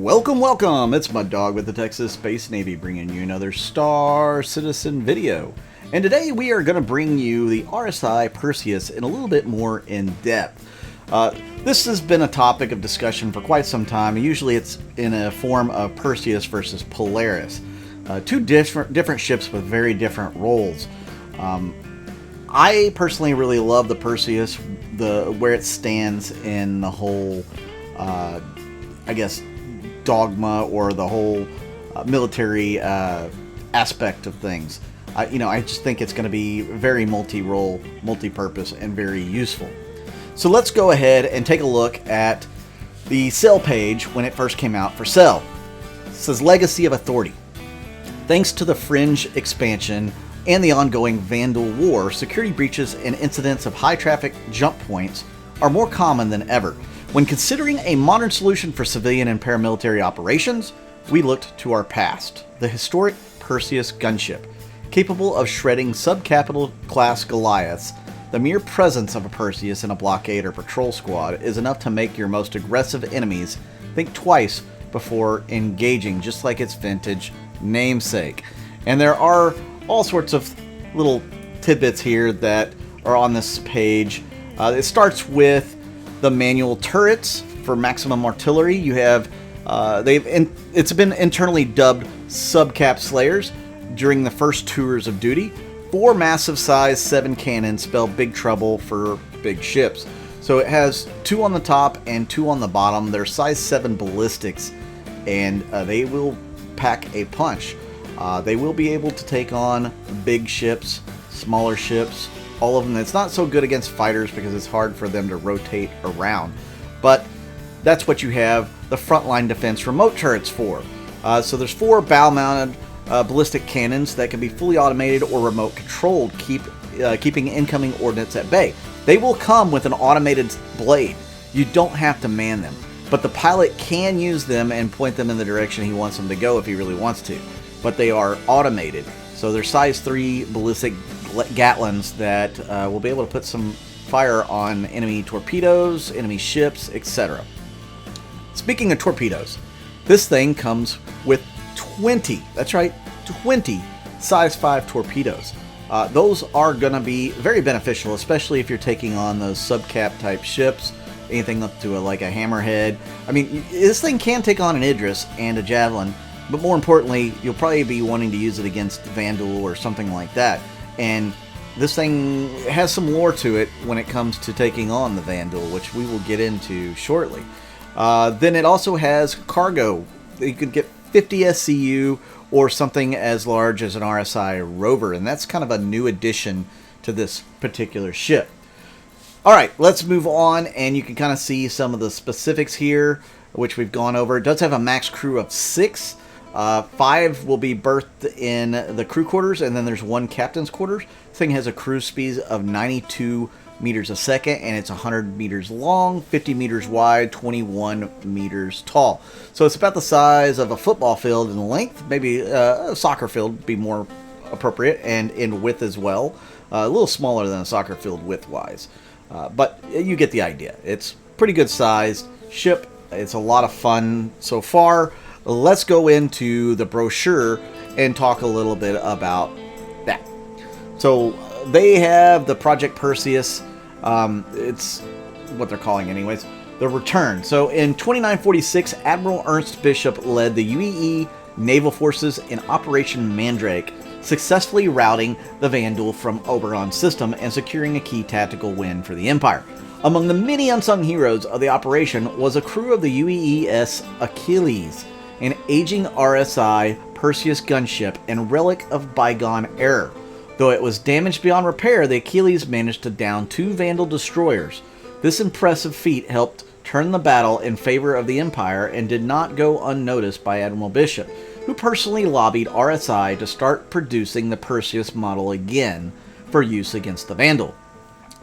Welcome, welcome! It's Mud Dog with the TexasSpaceNavy bringing you another Star Citizen video. And today we are going to bring you the RSI Perseus in a little bit more in depth. This has been a topic of discussion for quite some time. Usually it's in a form of Perseus versus Polaris. Two different ships with very different roles. I personally really love the Perseus, where it stands in the whole, I guess, dogma or the whole military aspect of things. I just think it's going to be very multi-role, multi-purpose, and very useful. So let's go ahead and take a look at the sale page when it first came out for sale. It says Legacy of Authority. Thanks to the Fringe expansion and the ongoing Vanduul War, security breaches and incidents of high traffic jump points are more common than ever. When considering a modern solution for civilian and paramilitary operations, we looked to our past. The historic Perseus gunship, capable of shredding subcapital class Goliaths. The mere presence of a Perseus in a blockade or patrol squad is enough to make your most aggressive enemies think twice before engaging, just like its vintage namesake. And there are all sorts of little tidbits here that are on this page. It starts with the manual turrets for maximum artillery. You have it's been internally dubbed subcap slayers during the first tours of duty. 4 massive size 7 cannons spell big trouble for big ships. So it has 2 on the top and 2 on the bottom. They're size 7 ballistics, and they will pack a punch. They will be able to take on big ships, smaller ships, all of them. It's not so good against fighters because it's hard for them to rotate around. But that's what you have the frontline defense remote turrets for. So there's 4 bow-mounted ballistic cannons that can be fully automated or remote controlled, keeping incoming ordnance at bay. They will come with an automated blade. You don't have to man them, but the pilot can use them and point them in the direction he wants them to go if he really wants to. But they are automated. So they're size 3 ballistic Gatlins that will be able to put some fire on enemy torpedoes, enemy ships, etc. Speaking of torpedoes, this thing comes with 20, that's right, 20 size 5 torpedoes. Those are going to be very beneficial, especially if you're taking on those subcap type ships, anything up to like a hammerhead. I mean, this thing can take on an Idris and a Javelin, but more importantly, you'll probably be wanting to use it against Vanduul or something like that. And this thing has some lore to it when it comes to taking on the Vanduul, which we will get into shortly. Then it also has cargo. You could get 50 SCU or something as large as an RSI rover, and that's kind of a new addition to this particular ship. Alright, let's move on, and you can kind of see some of the specifics here, which we've gone over. It does have a max crew of 6. 5 will be berthed in the crew quarters, and then there's 1 captain's quarters. This thing has a cruise speed of 92 meters a second, and it's 100 meters long, 50 meters wide, 21 meters tall. So it's about the size of a football field in length. Maybe a soccer field would be more appropriate, and in width as well. A little smaller than a soccer field width-wise. But you get the idea. It's pretty good sized ship. It's a lot of fun so far. Let's go into the brochure and talk a little bit about that. So they have the Project Perseus. It's what they're calling anyways, the return. So in 2946, Admiral Ernst Bishop led the UEE Naval Forces in Operation Mandrake, successfully routing the Vanduul from Oberron system and securing a key tactical win for the Empire. Among the many unsung heroes of the operation was a crew of the UEES Achilles, an aging RSI Perseus gunship and relic of bygone era. Though it was damaged beyond repair, the Achilles managed to down 2 Vanduul Destroyers. This impressive feat helped turn the battle in favor of the Empire and did not go unnoticed by Admiral Bishop, who personally lobbied RSI to start producing the Perseus model again for use against the Vanduul.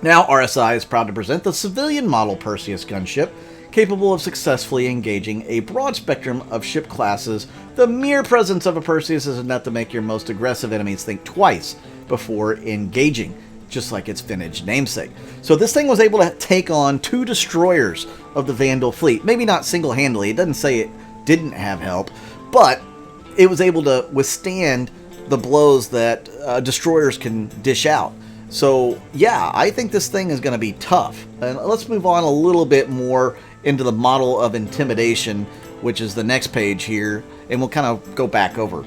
Now RSI is proud to present the civilian model Perseus gunship, capable of successfully engaging a broad spectrum of ship classes. The mere presence of a Perseus is enough to make your most aggressive enemies think twice before engaging, just like its vintage namesake. So this thing was able to take on 2 destroyers of the Vanduul fleet. Maybe not single-handedly, it doesn't say it didn't have help, but it was able to withstand the blows that destroyers can dish out. So yeah, I think this thing is going to be tough. And let's move on a little bit more into the model of Intimidation, which is the next page here, and we'll kind of go back over.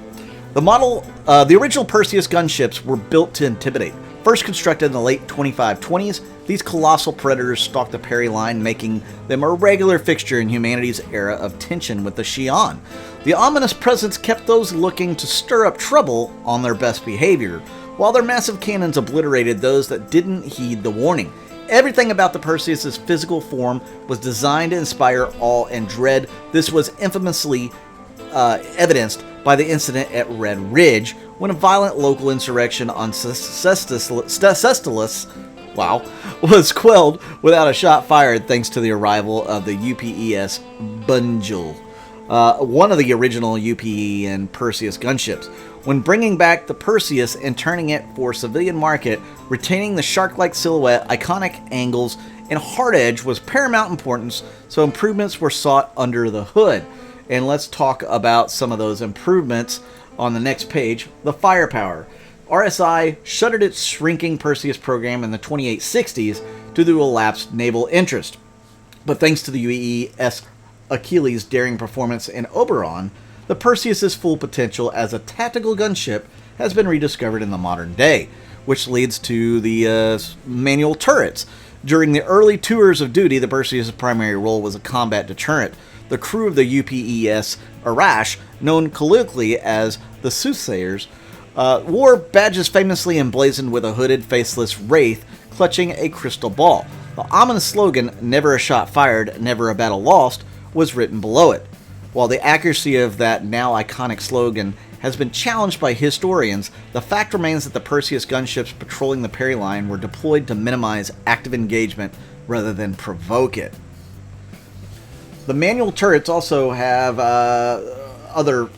The model, the original Perseus gunships were built to intimidate. First constructed in the late 2520s, these colossal predators stalked the Perry line, making them a regular fixture in humanity's era of tension with the Xi'an. The ominous presence kept those looking to stir up trouble on their best behavior, while their massive cannons obliterated those that didn't heed the warning. Everything about the Perseus' physical form was designed to inspire awe and dread. This was infamously evidenced by the incident at Red Ridge, when a violent local insurrection on Cestilis was quelled without a shot fired thanks to the arrival of the UPES Vanduul, one of the original UPE and Perseus gunships. When bringing back the Perseus and turning it for civilian market, retaining the shark-like silhouette, iconic angles, and hard edge was paramount importance, so improvements were sought under the hood. And let's talk about some of those improvements on the next page. The firepower. RSI shuttered its shrinking Perseus program in the 2860s due to elapsed naval interest. But thanks to the UEE's Achilles' daring performance in Oberron, the Perseus' full potential as a tactical gunship has been rediscovered in the modern day, which leads to the manual turrets. During the early tours of duty, the Perseus' primary role was a combat deterrent. The crew of the UPES Arash, known colloquially as the Soothsayers, wore badges famously emblazoned with a hooded, faceless wraith clutching a crystal ball. The ominous slogan, "Never a shot fired, never a battle lost," was written below it. While the accuracy of that now iconic slogan has been challenged by historians, the fact remains that the Perseus gunships patrolling the Perry Line were deployed to minimize active engagement rather than provoke it. The manual turrets also have other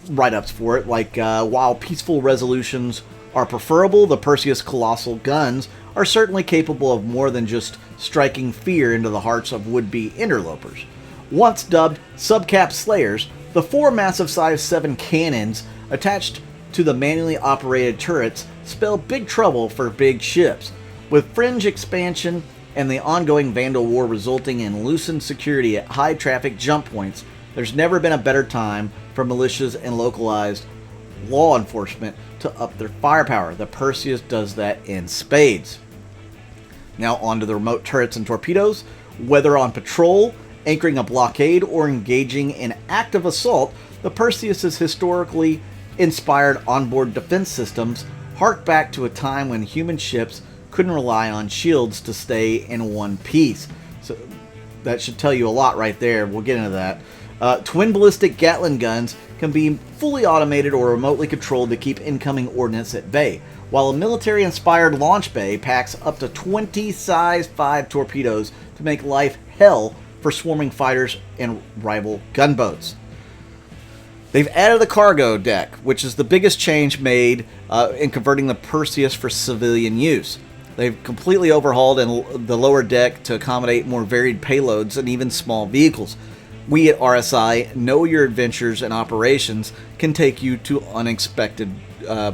write-ups for it, like while peaceful resolutions are preferable, the Perseus colossal guns are certainly capable of more than just striking fear into the hearts of would-be interlopers. Once dubbed Subcap Slayers, the four massive size 7 cannons attached to the manually operated turrets spell big trouble for big ships. With fringe expansion and the ongoing Vanduul War resulting in loosened security at high traffic jump points, there's never been a better time for militias and localized law enforcement to up their firepower. The Perseus does that in spades. Now on to the remote turrets and torpedoes. Whether on patrol, anchoring a blockade, or engaging in active assault, the Perseus's historically inspired onboard defense systems hark back to a time when human ships couldn't rely on shields to stay in one piece. So that should tell you a lot right there. We'll get into that. Twin ballistic Gatling guns can be fully automated or remotely controlled to keep incoming ordnance at bay, while a military-inspired launch bay packs up to 20 size 5 torpedoes to make life hell for swarming fighters and rival gunboats. They've added a cargo deck, which is the biggest change made in converting the Perseus for civilian use. They've completely overhauled the lower deck to accommodate more varied payloads and even small vehicles. We at RSI know your adventures and operations can take you to unexpected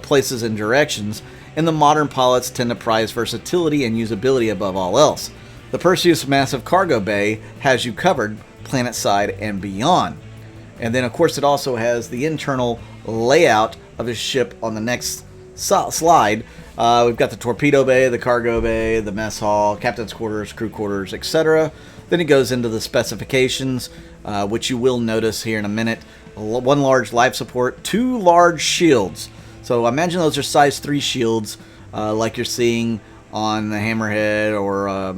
places and directions, and the modern pilots tend to prize versatility and usability above all else. The Perseus massive cargo bay has you covered planet-side and beyond. And then, of course, it also has the internal layout of his ship on the next slide. We've got the torpedo bay, the cargo bay, the mess hall, captain's quarters, crew quarters, etc. Then it goes into the specifications, which you will notice here in a minute. 1 large life support, 2 large shields. So I imagine those are size 3 shields, like you're seeing on the Hammerhead or,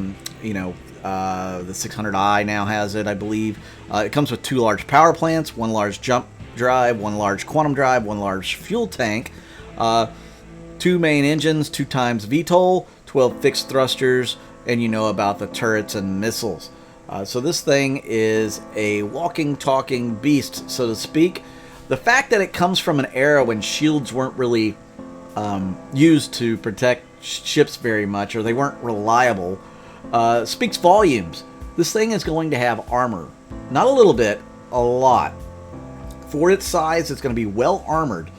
the 600i now has it, I believe. It comes with 2 large power plants, 1 large jump drive, 1 large quantum drive, 1 large fuel tank, 2 main engines, 2 times VTOL, 12 fixed thrusters, and you know about the turrets and missiles. So this thing is a walking, talking beast, so to speak. The fact that it comes from an era when shields weren't really used to protect ships very much, or they weren't reliable, speaks volumes. This thing is going to have armor. Not a little bit, a lot. For its size, it's going to be well armored.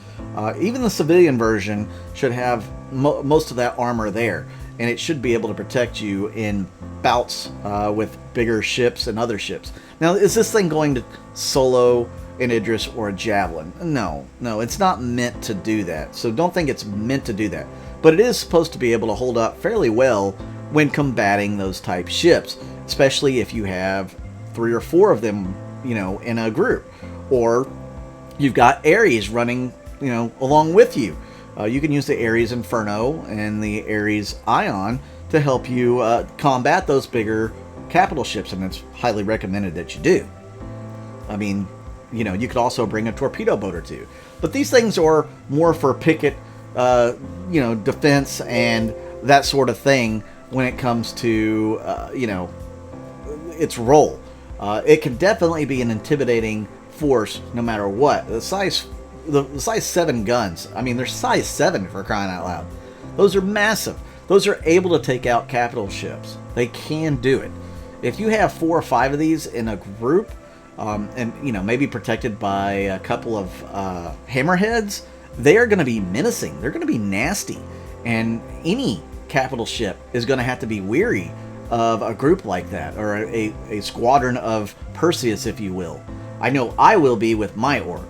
Even the civilian version should have most of that armor there, and it should be able to protect you in bouts with bigger ships and other ships. Now, is this thing going to solo an Idris or a Javelin? No, it's not meant to do that. So don't think it's meant to do that. But it is supposed to be able to hold up fairly well when combating those type ships, especially if you have 3 or 4 of them, you know, in a group, or you've got Ares running, you know, along with you. You can use the Ares Inferno and the Ares Ion to help you combat those bigger capital ships, and it's highly recommended that you do. I mean, you know, you could also bring a torpedo boat or 2, but these things are more for picket, you know, defense and that sort of thing when it comes to, you know, its role. It can definitely be an intimidating force no matter what. The size 7 guns, I mean, they're size 7 for crying out loud. Those are massive. Those are able to take out capital ships. They can do it. If you have 4 or 5 of these in a group, and you know, maybe protected by a couple of hammerheads, they are going to be menacing. They're going to be nasty, and any capital ship is going to have to be weary of a group like that, or a squadron of Perseus, if you will. I know I will be with my org.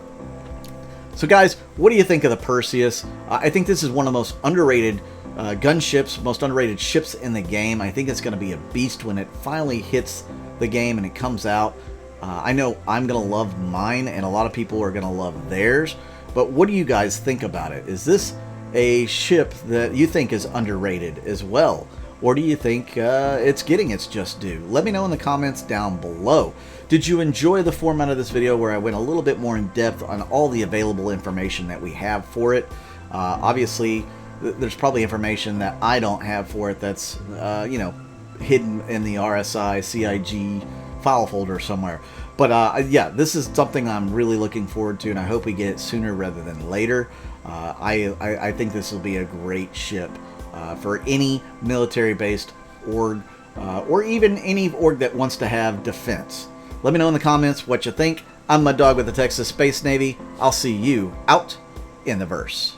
So guys, what do you think of the Perseus? I think this is one of the most underrated gunships, most underrated ships in the game. I think it's going to be a beast when it finally hits the game and it comes out. I know I'm going to love mine, and a lot of people are going to love theirs. But what do you guys think about it? Is this a ship that you think is underrated as well? Or do you think it's getting its just due? Let me know in the comments down below. Did you enjoy the format of this video where I went a little bit more in depth on all the available information that we have for it? Obviously, there's probably information that I don't have for it that's, you know, hidden in the RSI CIG file folder somewhere. But yeah, this is something I'm really looking forward to, and I hope we get it sooner rather than later. I think this will be a great ship for any military-based org, or even any org that wants to have defense. Let me know in the comments what you think. I'm Mud Dog with the Texas Space Navy. I'll see you out in the verse.